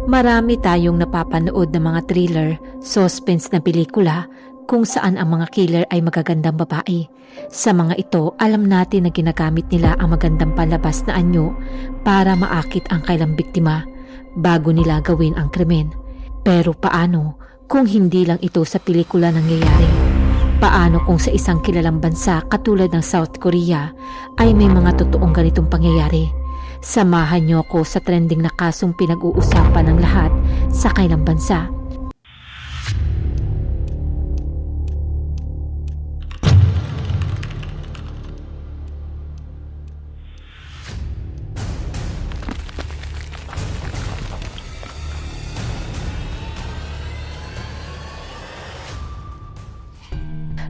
Marami tayong napapanood ng mga thriller, suspense na pelikula kung saan ang mga killer ay magagandang babae. Sa mga ito, alam natin na ginagamit nila ang magandang palabas na anyo para maakit ang kailang biktima bago nila gawin ang krimen. Pero paano kung hindi lang ito sa pelikula nangyayari? Paano kung sa isang kilalang bansa katulad ng South Korea ay may mga totoong ganitong pangyayari? Samahan niyo ako sa trending na kasong pinag-uusapan ng lahat sa kailang bansa.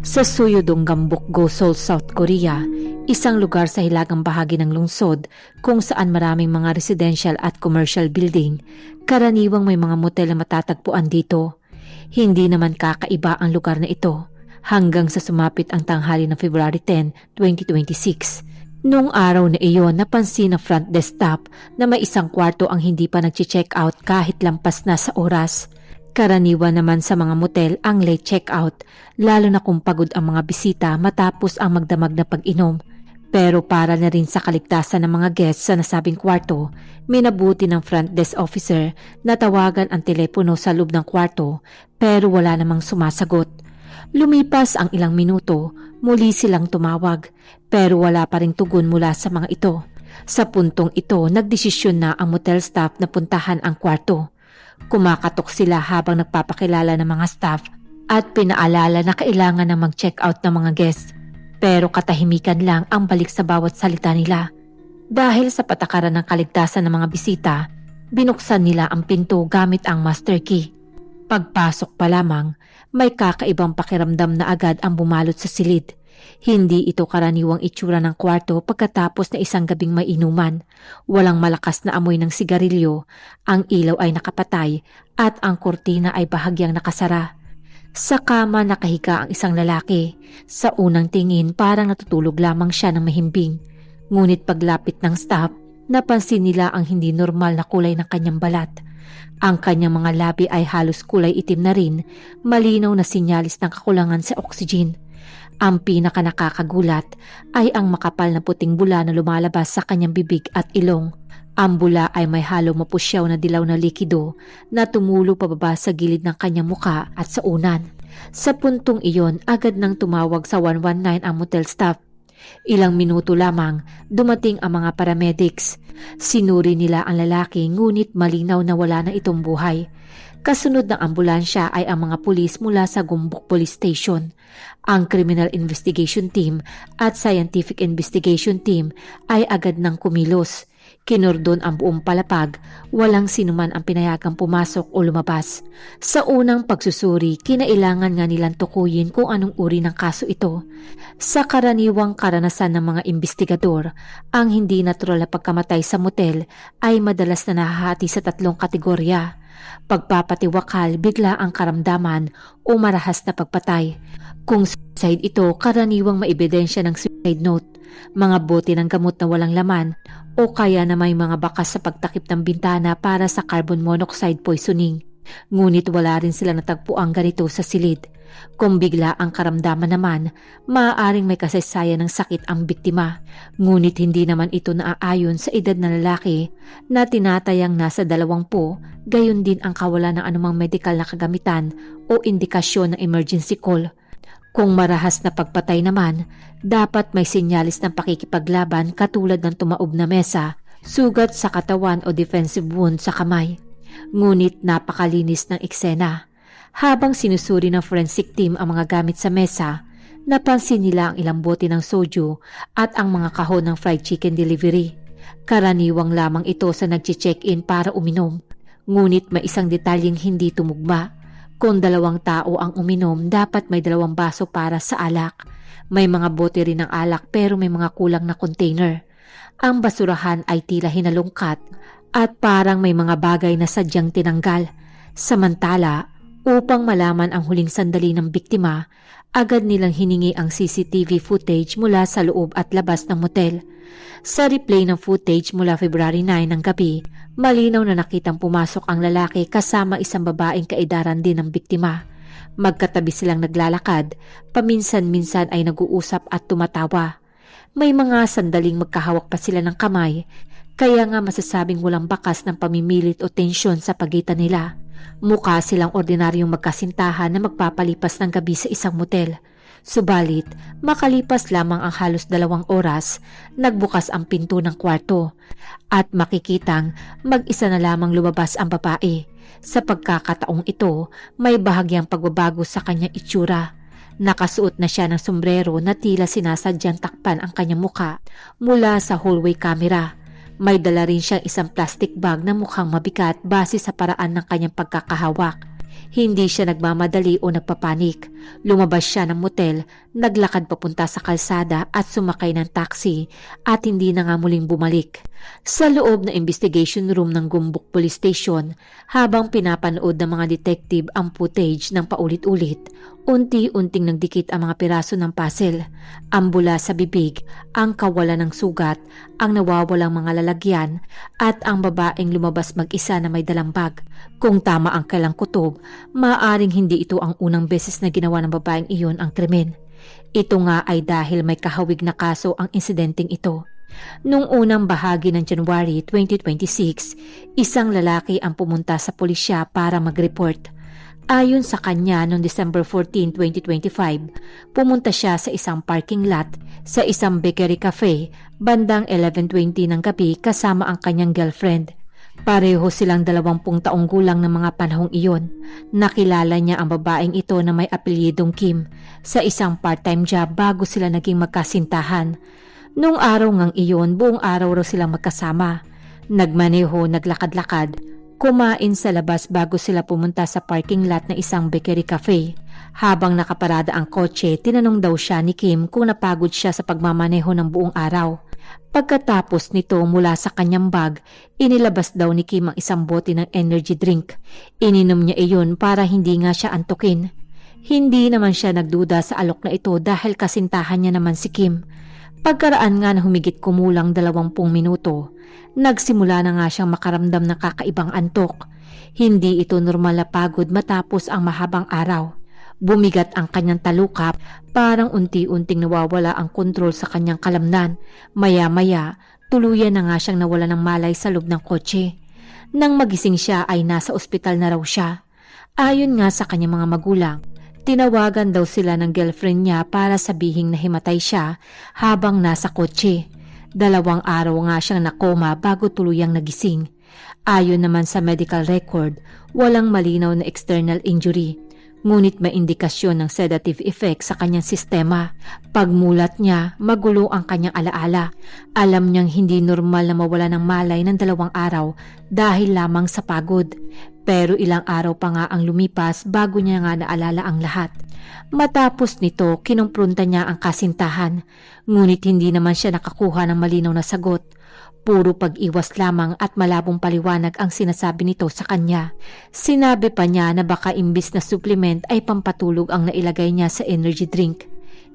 Sa Suyodong Gambokgo, Seoul, South Korea, isang lugar sa hilagang bahagi ng lungsod kung saan maraming mga residential at commercial building, karaniwang may mga motel na matatagpuan dito. Hindi naman kakaiba ang lugar na ito hanggang sa sumapit ang tanghali ng February 10, 2026. Noong araw na iyon, napansin ng front desk staff na may isang kwarto ang hindi pa nag-check out kahit lampas na sa oras. Karaniwan naman sa mga motel ang late check-out, lalo na kung pagod ang mga bisita matapos ang magdamag na pag-inom. Pero para na rin sa kaligtasan ng mga guests sa nasabing kwarto, minabuti ng front desk officer na tawagan ang telepono sa loob ng kwarto pero wala namang sumasagot. Lumipas ang ilang minuto, muli silang tumawag pero wala pa ring tugon mula sa mga ito. Sa puntong ito, nagdesisyon na ang motel staff na puntahan ang kwarto. Kumakatok sila habang nagpapakilala ng mga staff at pinaalala na kailangan na mag-check out ng mga guests. Pero katahimikan lang ang balik sa bawat salita nila. Dahil sa patakaran ng kaligtasan ng mga bisita, binuksan nila ang pinto gamit ang master key. Pagpasok pa lamang, may kakaibang pakiramdam na agad ang bumalot sa silid. Hindi ito karaniwang itsura ng kwarto pagkatapos na isang gabing may inuman. Walang malakas na amoy ng sigarilyo, ang ilaw ay nakapatay at ang kurtina ay bahagyang nakasara. Sa kama nakahiga ang isang lalaki. Sa unang tingin parang natutulog lamang siya ng mahimbing. Ngunit paglapit ng staff, napansin nila ang hindi normal na kulay ng kanyang balat. Ang kanyang mga labi ay halos kulay itim na rin, malinaw na sinyalis ng kakulangan sa oxygen. Ang pinaka nakakagulat ay ang makapal na puting bula na lumalabas sa kanyang bibig at ilong. Ang bula ay may halo mapusyaw na dilaw na likido na tumulo pababa sa gilid ng kanyang muka at sa unan. Sa puntong iyon, agad nang tumawag sa 119 ang motel staff. Ilang minuto lamang, dumating ang mga paramedics. Sinuri nila ang lalaki ngunit malinaw na wala na itong buhay. Kasunod ng ambulansya ay ang mga pulis mula sa Gumbok Police Station. Ang Criminal Investigation Team at Scientific Investigation Team ay agad nang kumilos. Kinordon ang buong palapag, walang sinuman ang pinayagang pumasok o lumabas. Sa unang pagsusuri, kinailangan nga nilang tukuyin kung anong uri ng kaso ito. Sa karaniwang karanasan ng mga investigador, ang hindi natural na pagkamatay sa motel ay madalas na nahahati sa tatlong kategorya. Pagpapatiwakal, bigla ang karamdaman o marahas na pagpatay. Kung suicide ito, karaniwang maebidensya ng suicide note, mga bote ng gamot na walang laman o kaya na may mga bakas sa pagtakip ng bintana para sa carbon monoxide poisoning. Ngunit wala rin sila natagpuang ganito sa silid. Kung bigla ang karamdaman naman, maaaring may kasaysayan ng sakit ang biktima. Ngunit hindi naman ito naaayon sa edad na lalaki na tinatayang nasa 20, gayon din ang kawalan ng anumang medical na kagamitan o indikasyon ng emergency call. Kung marahas na pagpatay naman, dapat may sinyalis ng pakikipaglaban katulad ng tumaob na mesa, sugat sa katawan o defensive wound sa kamay. Ngunit napakalinis ng eksena. Habang sinusuri ng forensic team ang mga gamit sa mesa, napansin nila ang ilang bote ng soju at ang mga kahon ng fried chicken delivery. Karaniwang lamang ito sa nag-check-in para uminom. Ngunit may isang detalyeng hindi tumugma. Kung 2 tao ang uminom, dapat may 2 baso para sa alak. May mga bote rin ng alak pero may mga kulang na container. Ang basurahan ay tila hinalungkat at parang may mga bagay na sadyang tinanggal. Samantala, upang malaman ang huling sandali ng biktima, Agad nilang hiningi ang CCTV footage mula sa loob at labas ng motel. Sa replay ng footage mula February 9 ng gabi, malinaw na nakitang pumasok ang lalaki kasama isang babaeng kaedaran din ng biktima. Magkatabi silang naglalakad, paminsan-minsan ay nag-uusap at tumatawa. May mga sandaling magkahawak pa sila ng kamay, kaya nga masasabing walang bakas ng pamimilit o tensyon sa pagitan nila. Mukha silang ordinaryong magkasintahan na magpapalipas ng gabi sa isang motel. Subalit, makalipas lamang ang halos 2 oras, nagbukas ang pinto ng kwarto at makikitang mag-isa na lamang lumabas ang babae. Sa pagkakataong ito, may bahagyang pagbabago sa kanyang itsura. Nakasuot na siya ng sombrero na tila sinasadyang takpan ang kanyang muka mula sa hallway camera. May dala rin siyang isang plastic bag na mukhang mabigat base sa paraan ng kanyang pagkakahawak. Hindi siya nagmamadali o nagpapanik. Lumabas siya ng motel, naglakad papunta sa kalsada at sumakay ng taxi at hindi na nga muling bumalik. Sa loob ng investigation room ng Gumbok Police Station, habang pinapanood ng mga detective ang footage ng paulit-ulit, unti-unting nagdikit ang mga piraso ng puzzle. Ang bula sa bibig, ang kawalan ng sugat, ang nawawalang mga lalagyan, at ang babaeng lumabas mag-isa na may dalang bag. Kung tama ang kailang kutob, maaaring hindi ito ang unang beses na ginawa ng babaeng iyon ang krimen. Ito nga ay dahil may kahawig na kaso ang insidenteng ito. Noong unang bahagi ng January 2026, isang lalaki ang pumunta sa pulisya para mag-report. Ayon sa kanya, noong December 14, 2025, pumunta siya sa isang parking lot sa isang bakery cafe bandang 11:20 ng gabi kasama ang kanyang girlfriend. Pareho silang 20 taong gulang ng mga panahong iyon. Nakilala niya ang babaeng ito na may apelyidong Kim sa isang part-time job bago sila naging magkasintahan. Noong araw ngang iyon, buong araw raw silang magkasama. Nagmaneho, naglakad-lakad, kumain sa labas bago sila pumunta sa parking lot ng isang bakery cafe. Habang nakaparada ang kotse, tinanong daw siya ni Kim kung napagod siya sa pagmamaneho ng buong araw. Pagkatapos nito, mula sa kanyang bag, inilabas daw ni Kim ang isang bote ng energy drink. Ininom niya iyon para hindi nga siya antukin. Hindi naman siya nagduda sa alok na ito dahil kasintahan niya naman si Kim. Pagkaraan nga na humigit kumulang 20 minuto, nagsimula na nga siyang makaramdam ng kakaibang antok. Hindi ito normal na pagod matapos ang mahabang araw. Bumigat ang kanyang talukap, parang unti-unting nawawala ang kontrol sa kanyang kalamnan. Maya-maya, tuluyan na nga siyang nawala ng malay sa loob ng kotse. Nang magising siya ay nasa ospital na raw siya. Ayon nga sa kanyang mga magulang, tinawagan daw sila ng girlfriend niya para sabihing nahimatay siya habang nasa kotse. 2 araw nga siyang nakoma bago tuluyang nagising. Ayon naman sa medical record, walang malinaw na external injury. Ngunit may indikasyon ng sedative effect sa kanyang sistema. Pagmulat niya, magulo ang kanyang alaala. Alam niyang hindi normal na mawala ng malay ng 2 araw dahil lamang sa pagod. Pero ilang araw pa nga ang lumipas bago niya nga naalala ang lahat. Matapos nito, kinumpronta niya ang kasintahan. Ngunit hindi naman siya nakakuha ng malinaw na sagot. Puro pag-iwas lamang at malabong paliwanag ang sinasabi nito sa kanya. Sinabi pa niya na baka imbis na supplement ay pampatulog ang nailagay niya sa energy drink.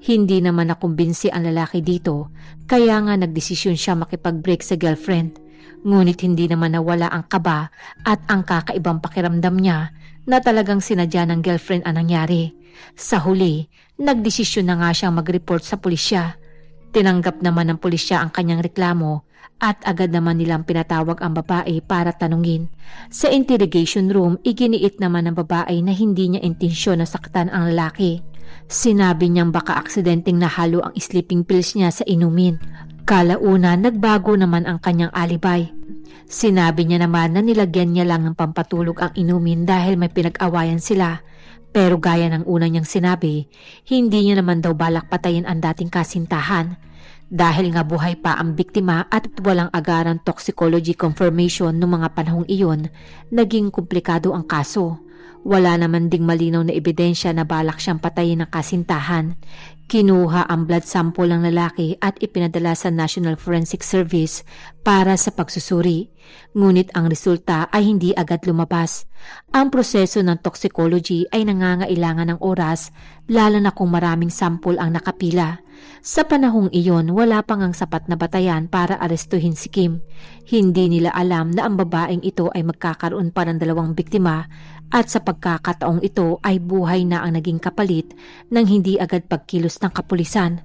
Hindi naman nakumbinsi ang lalaki dito, kaya nga nagdesisyon siya makipag-break sa girlfriend. Ngunit hindi naman nawala ang kaba at ang kakaibang pakiramdam niya na talagang sinadya ng girlfriend ang nangyari. Sa huli, nagdesisyon na nga siyang mag-report sa pulisya. Tinanggap naman ng pulisya ang kanyang reklamo at agad naman nilang pinatawag ang babae para tanungin. Sa interrogation room, iginiit naman ng babae na hindi niya intensyon na saktan ang lalaki. Sinabi niyang baka aksidenteng nahalo ang sleeping pills niya sa inumin. Kalauna, nagbago naman ang kanyang alibay. Sinabi niya naman na nilagyan niya lang ng pampatulog ang inumin dahil may pinag-awayan sila. Pero gaya ng una niyang sinabi, hindi niya naman daw balak patayin ang dating kasintahan. Dahil nga buhay pa ang biktima at walang agarang toxicology confirmation noong mga panahong iyon, naging komplikado ang kaso. Wala naman ding malinaw na ebidensya na balak siyang patayin ng kasintahan. Kinuha ang blood sample ng lalaki at ipinadala sa National Forensic Service para sa pagsusuri. Ngunit ang resulta ay hindi agad lumabas. Ang proseso ng toxicology ay nangangailangan ng oras, lalo na kung maraming sample ang nakapila. Sa panahong iyon, wala pang ang sapat na batayan para arestuhin si Kim. Hindi nila alam na ang babaeng ito ay magkakaroon pa ng 2 biktima at sa pagkakataong ito ay buhay na ang naging kapalit ng hindi agad pagkilos ng kapulisan.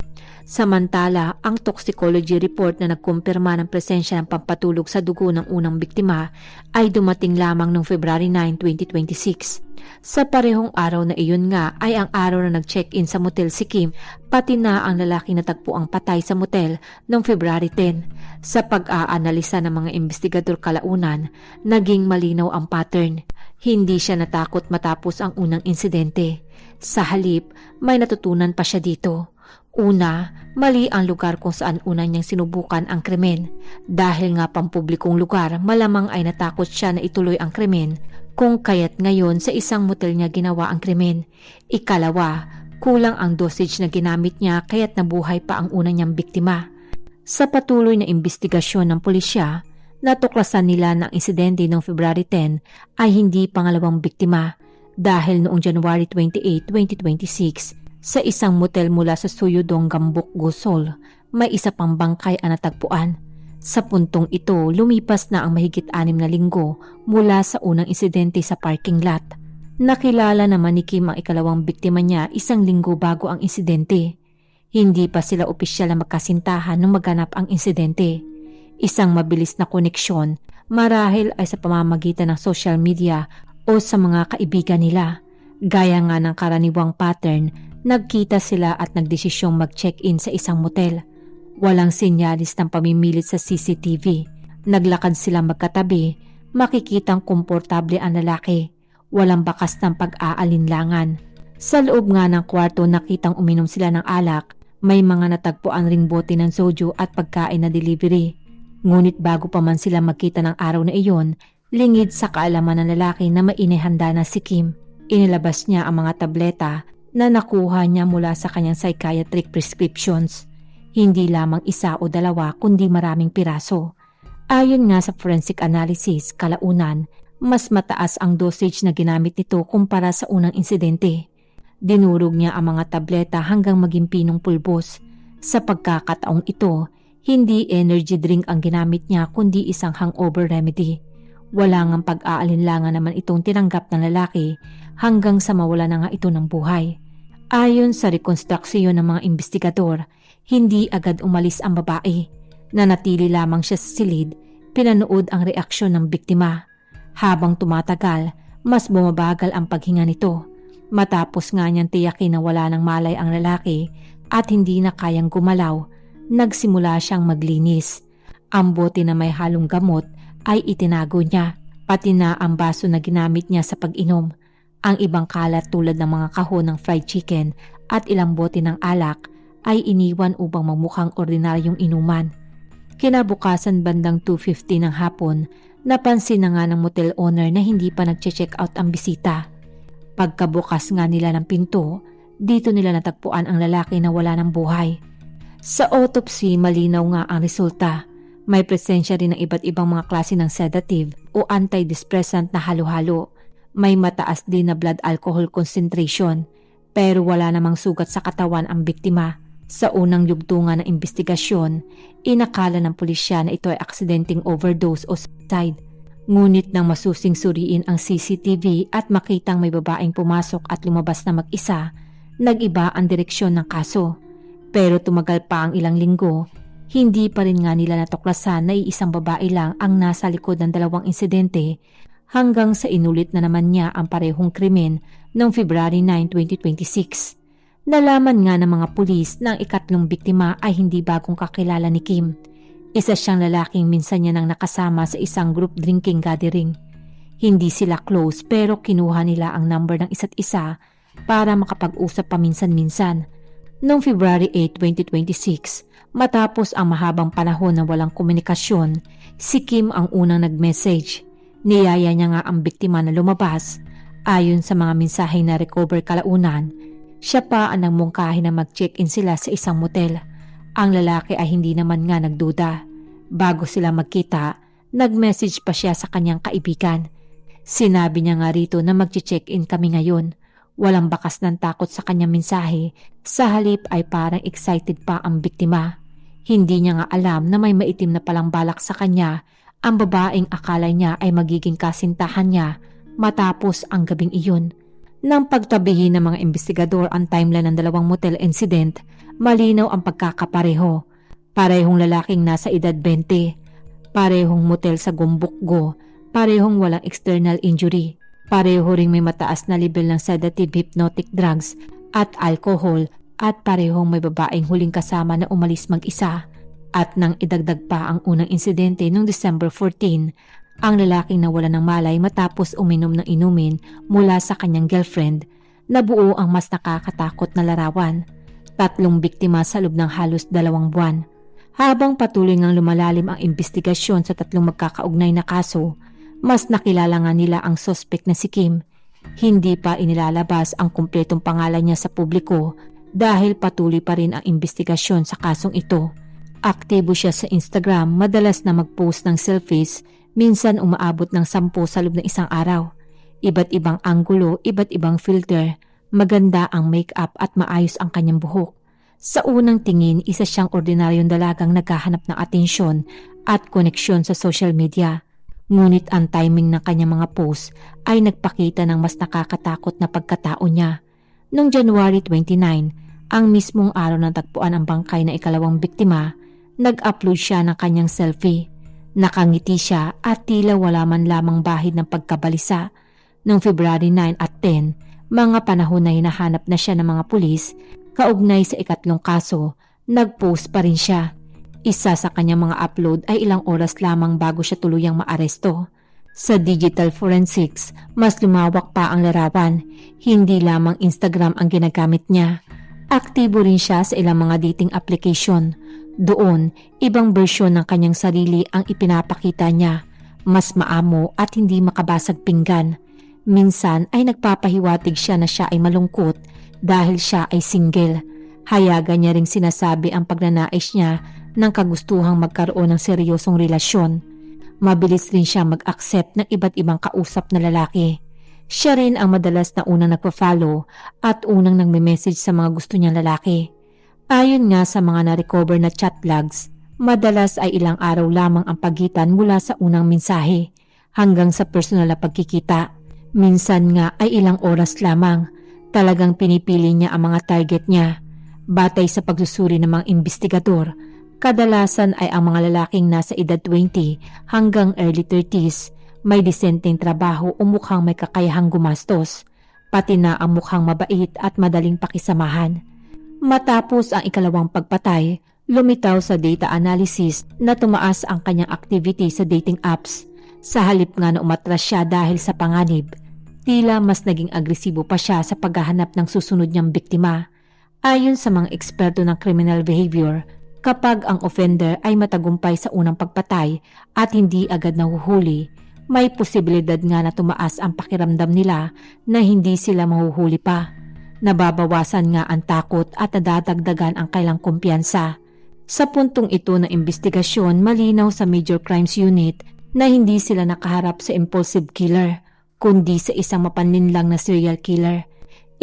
Samantala, ang toxicology report na nagkumpirma ng presensya ng pampatulog sa dugo ng unang biktima ay dumating lamang noong February 9, 2026. Sa parehong araw na iyon nga ay ang araw na nag-check-in sa motel si Kim, pati na ang lalaki natagpo ang patay sa motel noong February 10. Sa pag-aanalisa ng mga investigador kalaunan, naging malinaw ang pattern. Hindi siya natakot matapos ang unang insidente. Sa halip, may natutunan pa siya dito. Una, mali ang lugar kung saan una niyang sinubukan ang krimen. Dahil nga pampublikong lugar, malamang ay natakot siya na ituloy ang krimen, kung kaya't ngayon sa isang motel niya ginawa ang krimen. Ikalawa, kulang ang dosage na ginamit niya kaya't nabuhay pa ang una niyang biktima. Sa patuloy na investigasyon ng pulisya, natuklasan nila na ang insidente noong February 10 ay hindi pangalawang biktima dahil noong January 28, 2026, sa isang motel mula sa Suyudong, Gambok, Gosol, may isa pang bangkay ang natagpuan. Sa puntong ito, lumipas na ang mahigit 6 na linggo mula sa unang insidente sa parking lot. Nakilala naman ni Kim ang ikalawang biktima niya 1 linggo bago ang insidente. Hindi pa sila opisyal na magkasintahan nung maganap ang insidente. Isang mabilis na koneksyon, marahil ay sa pamamagitan ng social media o sa mga kaibigan nila. Gaya nga ng karaniwang pattern, nagkita sila at nagdesisyong mag-check-in sa isang motel. Walang sinyalis ng pamimilit sa CCTV. Naglakad sila magkatabi, makikitang komportable ang lalaki. Walang bakas ng pag-aalinlangan. Sa loob nga ng kwarto nakitang uminom sila ng alak, may mga natagpuan ring bote ng soju at pagkain na delivery. Ngunit bago pa man sila magkita ng araw na iyon, lingid sa kaalaman ng lalaki na mainihanda na si Kim. Inilabas niya ang mga tableta na nakuha niya mula sa kanyang psychiatric prescriptions. Hindi lamang 1 o 2 kundi maraming piraso. Ayon nga sa forensic analysis, kalaunan, mas mataas ang dosage na ginamit nito kumpara sa unang insidente. Dinurog niya ang mga tableta hanggang maging pinong pulbos. Sa pagkakataong ito, hindi energy drink ang ginamit niya kundi isang hangover remedy. Wala ngang pag-aalinlangan naman itong tinanggap ng lalaki hanggang sa mawala na nga ito ng buhay. Ayon sa rekonstruksyon ng mga investigador, hindi agad umalis ang babae. Nanatili lamang siya sa silid, pinanood ang reaksyon ng biktima. Habang tumatagal, mas bumabagal ang paghinga nito. Matapos nga niyang tiyakin na wala ng malay ang lalaki at hindi na kayang gumalaw, nagsimula siyang maglinis. Ang bote na may halong gamot ay itinago niya, pati na ang baso na ginamit niya sa pag-inom. Ang ibang kalat tulad ng mga kahon ng fried chicken at ilang bote ng alak ay iniwan upang mamukhang ordinaryong inuman. Kinabukasan bandang 2:50 ng hapon, napansin na nga ng motel owner na hindi pa nag-check out ang bisita. Pagkabukas nga nila ng pinto, dito nila natagpuan ang lalaki na wala ng buhay. Sa autopsy, malinaw nga ang resulta. May presensya rin ng iba't ibang mga klase ng sedative o antidepressant na halo-halo. May mataas din na blood alcohol concentration, pero wala namang sugat sa katawan ang biktima. Sa unang yugtungan ng investigasyon, inakala ng pulisya na ito ay aksidenteng overdose o suicide. Ngunit nang masusing suriin ang CCTV at makitang may babaeng pumasok at lumabas na mag-isa, nag-iba ang direksyon ng kaso. Pero tumagal pa ang ilang linggo, hindi pa rin nga nila natuklasan na iisang babae lang ang nasa likod ng 2 insidente hanggang sa inulit na naman niya ang parehong krimen noong February 9, 2026. Nalaman nga ng mga pulis na ang ikatlong biktima ay hindi bagong kakilala ni Kim. Isa siyang lalaking minsan niya nang nakasama sa isang group drinking gathering. Hindi sila close pero kinuha nila ang number ng isa't isa para makapag-usap paminsan-minsan. Noong February 8, 2026, matapos ang mahabang panahon na walang komunikasyon, si Kim ang unang nag-message. Niyaya niya nga ang biktima na lumabas Ayon sa mga mensahe na recover kalaunan, siya pa ang nagmungkahi na mag-check-in sila sa isang motel. Ang lalaki ay hindi naman nga nagduda. Bago sila magkita, nag-message pa siya sa kanyang kaibigan. Sinabi niya nga rito na mag-check-in kami ngayon. Walang bakas ng takot sa kanyang mensahe. Sa halip ay parang excited pa ang biktima. Hindi niya nga alam na may maitim na palang balak sa kanya ang babaeng akala niya ay magiging kasintahan niya matapos ang gabing iyon. Nang pagtabihin ng mga investigador ang timeline ng dalawang motel incident, malinaw ang pagkakapareho. Parehong lalaking nasa edad 20, parehong motel sa Gumbukgo, parehong walang external injury, pareho ring may mataas na level ng sedative hypnotic drugs at alcohol, at parehong may babaeng huling kasama na umalis mag-isa. At nang idagdag pa ang unang insidente noong December 14, ang lalaking nawala ng malay matapos uminom ng inumin mula sa kanyang girlfriend, nabuo ang mas nakakatakot na larawan. 3 biktima sa loob ng halos 2 buwan. Habang patuloy ngang lumalalim ang investigasyon sa 3 magkakaugnay na kaso, mas nakilala nga nila ang suspect na si Kim. Hindi pa inilalabas ang kumpletong pangalan niya sa publiko dahil patuloy pa rin ang investigasyon sa kasong ito. Aktibo siya sa Instagram, madalas na mag-post ng selfies, minsan umaabot ng 10 sa loob ng isang araw. Iba't ibang anggulo, iba't ibang filter, maganda ang make-up at maayos ang kanyang buhok. Sa unang tingin, isa siyang ordinaryong dalagang naghahanap ng atensyon at koneksyon sa social media. Ngunit ang timing ng kanyang mga post ay nagpakita ng mas nakakatakot na pagkatao niya. Noong January 29, ang mismong araw ng tagpuan ang bangkay na ikalawang biktima, nag-upload siya ng kanyang selfie. Nakangiti siya at tila wala man lamang bahid ng pagkabalisa. Noong February 9 at 10, mga panahon na hinahanap na siya ng mga pulis, kaugnay sa ikatlong kaso, nag-post pa rin siya. Isa sa kanyang mga upload ay ilang oras lamang bago siya tuluyang maaresto. Sa digital forensics, mas lumawak pa ang larawan. Hindi lamang Instagram ang ginagamit niya. Aktibo rin siya sa ilang mga dating application. Doon, ibang bersyon ng kanyang sarili ang ipinapakita niya. Mas maamo at hindi makabasag pinggan. Minsan ay nagpapahiwatig siya na siya ay malungkot dahil siya ay single. Hayagan niya ring sinasabi ang pagnanais niya ng kagustuhang magkaroon ng seryosong relasyon. Mabilis rin siya mag-accept ng iba't ibang kausap na lalaki. Siya rin ang madalas na unang nagpa-follow at unang nagme-message sa mga gusto niyang lalaki. Ayon nga sa mga na-recover na chat logs, madalas ay ilang araw lamang ang pagitan mula sa unang mensahe hanggang sa personal na pagkikita. Minsan nga ay ilang oras lamang. Talagang pinipili niya ang mga target niya. Batay sa pagsusuri ng mga investigador, kadalasan ay ang mga lalaking nasa edad 20 hanggang early 30s, may disenteng trabaho o mukhang may kakayahang gumastos, pati na ang mukhang mabait at madaling pakisamahan. Matapos ang ikalawang pagpatay, lumitaw sa data analysis na tumaas ang kanyang activity sa dating apps. Sa halip nga na umatras siya dahil sa panganib, tila mas naging agresibo pa siya sa paghahanap ng susunod niyang biktima. Ayon sa mga eksperto ng criminal behavior, kapag ang offender ay matagumpay sa unang pagpatay at hindi agad nahuhuli, may posibilidad nga na tumaas ang pakiramdam nila na hindi sila mahuhuli pa. Nababawasan nga ang takot at nadadagdagan ang kailang kumpiyansa. Sa puntong ito ng investigasyon, malinaw sa Major Crimes Unit na hindi sila nakaharap sa impulsive killer, kundi sa isang mapanlinlang na serial killer.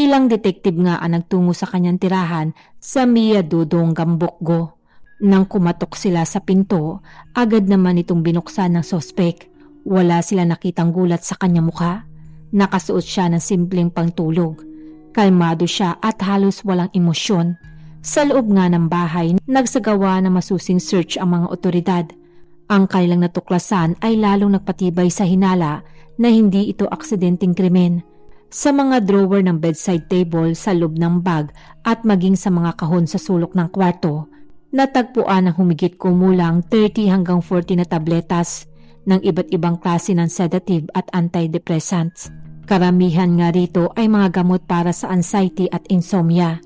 Ilang detective nga ang nagtungo sa kanyang tirahan sa Mia Dodong Gambokgo. Nang kumatok sila sa pinto, agad naman itong binuksan ng sospek. Wala sila nakitang gulat sa kanyang mukha. Nakasuot siya ng simpleng pangtulog. Kalmado siya at halos walang emosyon. Sa loob nga ng bahay, nagsagawa ng masusing search ang mga otoridad. Ang kanilang natuklasan ay lalong nagpatibay sa hinala na hindi ito aksidenteng krimen. Sa mga drawer ng bedside table, sa loob ng bag at maging sa mga kahon sa sulok ng kwarto, natagpuan ang humigit kumulang 30 hanggang 40 na tabletas ng iba't ibang klase ng sedative at antidepressants. Karamihan nga rito ay mga gamot para sa anxiety at insomnia.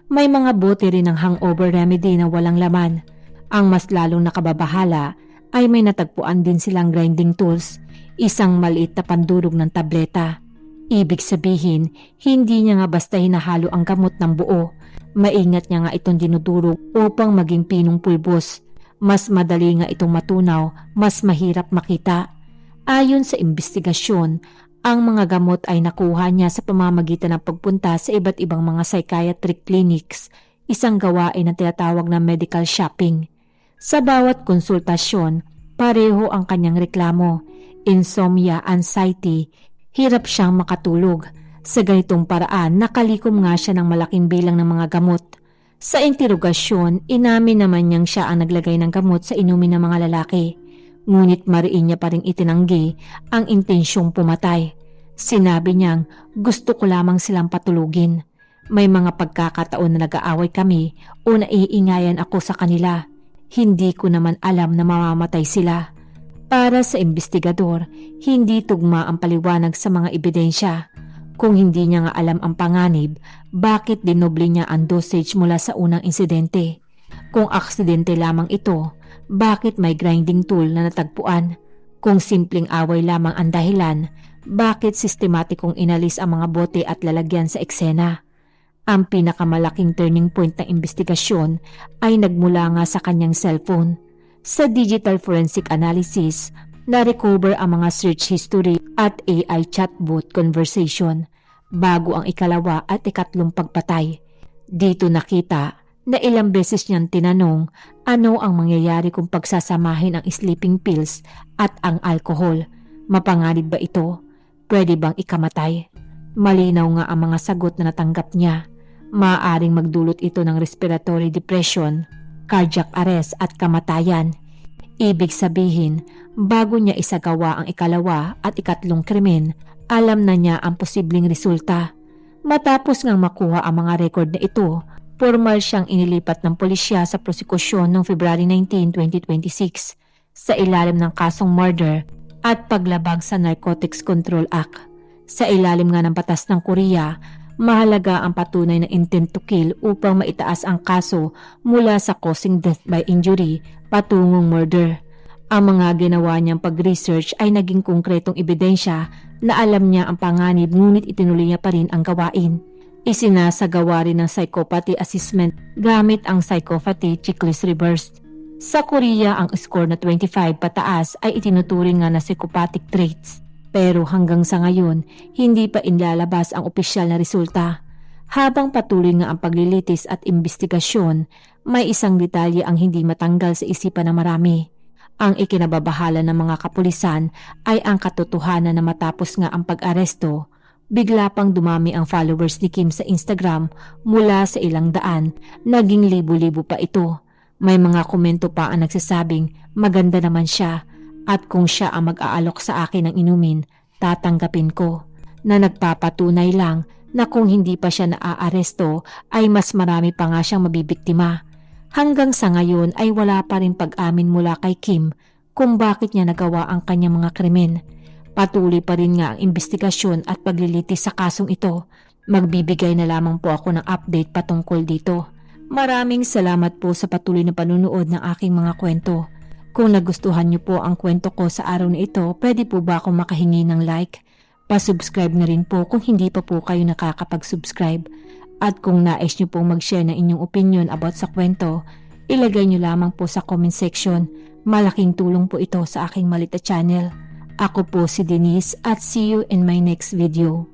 May mga bote rin ng hangover remedy na walang laman. Ang mas lalong nakababahala ay may natagpuan din silang grinding tools, isang maliit na pandurog ng tableta. Ibig sabihin, hindi niya nga basta hinahalo ang gamot ng buo. Maingat niya nga itong dinudurog upang maging pinong pulbos. Mas madali nga itong matunaw, mas mahirap makita. Ayon sa investigasyon, ang mga gamot ay nakuha niya sa pamamagitan ng pagpunta sa iba't ibang mga psychiatric clinics, isang gawain na tinatawag na medical shopping. Sa bawat konsultasyon, pareho ang kanyang reklamo, insomnia, anxiety, hirap siyang makatulog. Sa ganitong paraan, nakalikom nga siya ng malaking bilang ng mga gamot. Sa interogasyon, inamin naman niyang siya ang naglagay ng gamot sa inumin ng mga lalaki. Ngunit mariin niya pa ring itinanggi ang intensyong pumatay. Sinabi niyang, gusto ko lamang silang patulugin. May mga pagkakataon na nag-aaway kami o naiingayan ako sa kanila. Hindi ko naman alam na mamamatay sila. Para sa investigador, hindi tugma ang paliwanag sa mga ebidensya. Kung hindi niya nga alam ang panganib, bakit dinoble niya ang dosage mula sa unang insidente? Kung aksidente lamang ito, bakit may grinding tool na natagpuan? Kung simpleng away lamang ang dahilan, bakit sistematikong inalis ang mga bote at lalagyan sa eksena? Ang pinakamalaking turning point ng investigasyon ay nagmula nga sa kanyang cellphone. Sa digital forensic analysis, na-recover ang mga search history at AI chatbot conversation bago ang ikalawa at ikatlong pagpatay. Dito nakita na ilang beses niyang tinanong ano ang mangyayari kung pagsasamahin ang sleeping pills at ang alcohol. Mapanganib ba ito? Pwede bang ikamatay? Malinaw nga ang mga sagot na natanggap niya. Maaaring magdulot ito ng respiratory depression, cardiac arrest at kamatayan. Ibig sabihin, bago niya isagawa ang ikalawa at ikatlong krimen, alam na niya ang posibleng resulta. Matapos ngang makuha ang mga record na ito, formal siyang inilipat ng pulisya sa prosekusyon noong February 19, 2026 sa ilalim ng kasong murder at paglabag sa Narcotics Control Act. Sa ilalim nga ng batas ng Korea, mahalaga ang patunay na intent to kill upang maitaas ang kaso mula sa causing death by injury patungong murder. Ang mga ginawa niyang pag-research ay naging konkretong ebidensya na alam niya ang panganib ngunit itinuloy niya pa rin ang gawain. Isinasagawa rin ng psychopathy assessment gamit ang psychopathy checklist reverse. Sa Korea, ang score na 25 pataas ay itinuturing nga na psychopathic traits. Pero hanggang sa ngayon, hindi pa inlalabas ang opisyal na resulta. Habang patuloy nga ang paglilitis at investigasyon, may isang detalye ang hindi matanggal sa isipan ng marami. Ang ikinababahala ng mga kapulisan ay ang katotohanan na matapos nga ang pag-aresto, bigla pang dumami ang followers ni Kim sa Instagram mula sa ilang daan, naging libo-libo pa ito. May mga komento pa ang nagsasabing maganda naman siya at kung siya ang mag-aalok sa akin ng inumin, tatanggapin ko. Na nagpapatunay lang na kung hindi pa siya naaaresto ay mas marami pa nga siyang mabibiktima. Hanggang sa ngayon ay wala pa rin pag-amin mula kay Kim kung bakit niya nagawa ang kanyang mga krimen. Patuloy pa rin nga ang investigasyon at paglilitis sa kasong ito. Magbibigay na lamang po ako ng update patungkol dito. Maraming salamat po sa patuloy na panunood ng aking mga kwento. Kung nagustuhan niyo po ang kwento ko sa araw na ito, pwede po ba akong makahingi ng like? Pa-subscribe na rin po kung hindi pa po kayo nakakapag-subscribe. At kung nais niyo pong mag-share ng inyong opinion about sa kwento, ilagay niyo lamang po sa comment section. Malaking tulong po ito sa aking maliit na channel. Ako po si Denise at see you in my next video.